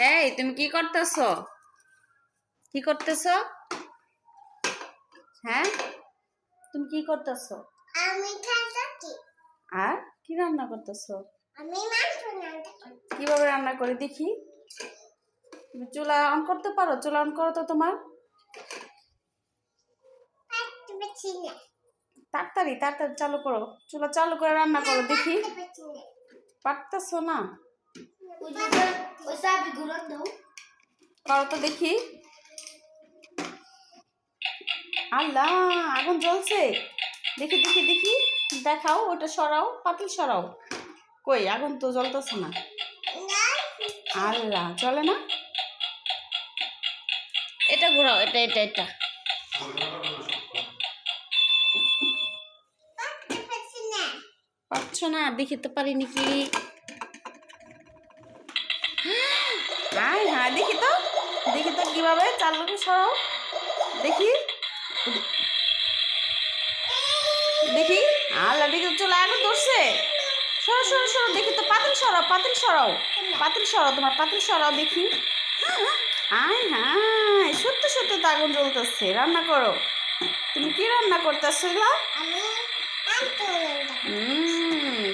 এই তুমি কি করতেছো? কি করতেছো? হ্যাঁ, তুমি কি করতেছো? আমি খাচ্ছি। আর কি রান্না করতেছো? আমি মাংস রান্না করছি। কিভাবে রান্না করে দেখি? তুমি চুলা অন করতে পারো? চুলা অন করো তো তোমার। পারতে পারছি না। তাড়াতাড়ি তাড়াতাড়ি চালু করো, চুলা চালু করে রান্না করো দেখি। পারতে পারছি না। পারতেছো না? ওই চাবিগুলো দাও। করো তো দেখি। আল্লাহ, আগুন জ্বলছে। দেখি দেখি দেখি, দেখাও, ওটা সরাও, পাতিল সরাও। কই, আগুন তো জ্বলতেছে না। আল্লাহ, চলে না। এটা ঘোরাও, এটা এটা এটা। পারতে পারছি না। পারছো না? দেখি তো পারি নাকি। হ্যাঁ হ্যাঁ, দেখি তো, দেখি তো কিভাবে চালু সরাও দেখি। দেখি, আল্লাহ, দেখি তো চলে আগুন ধরছে। সরো সরো সরো, দেখি তো, পাতিল সরাও, পাতিল সরাও, পাতিল সরাও, তোমার পাতিল সরাও দেখি। আয় হ্যাঁ, সত্যি সত্যি তো আগুন জ্বলতেছে। রান্না করো। তুমি কি রান্না করতেছো এগুলা? আমি মাংস রান্না করছি।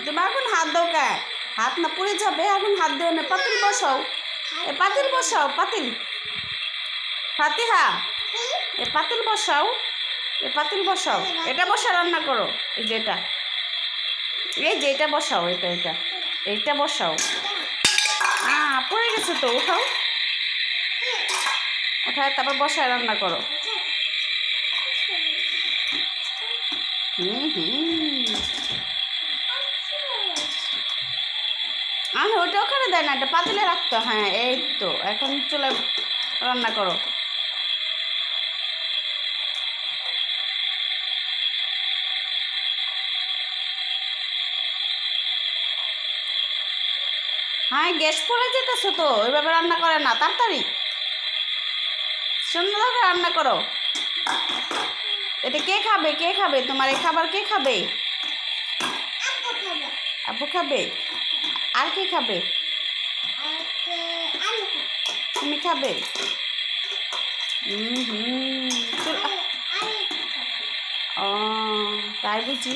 তুমি আগুন হাত দাও কে? হাত না পুড়ে যাবে, আগুন হাত দেও না। পাতিল বসাও, এ পাতিল বসাও, পাতিল। ফাতিহা, এ পাতিল বসাও, এ পাতিল বসাও। এটা বসা রান্না করো। এই যে এটা, এই যে এটা বসাও, এটা এটা এইটা বসাও। পড়ে গেছে তো, উঠাও, উঠায় তারপর বসায় রান্না করো। আমি ওটা ওখানে দেয় না, এটা পাতিলে রাখতো। হ্যাঁ, এই তো, এখন চলে রান্না করো। হ্যাঁ, গ্যাস পড়ে যেতেছে তো, ওইভাবে রান্না করে না, তাড়াতাড়ি সুন্দরভাবে রান্না করো। এটা কে খাবে? কে খাবে? তোমার এই খাবার কে খাবে? আপু খাবে। আপু খাবে। আর কে খাবে? আমি খাবো। তুমি খাবে? হুম। আমি খাবো। ও, তাই বুঝি।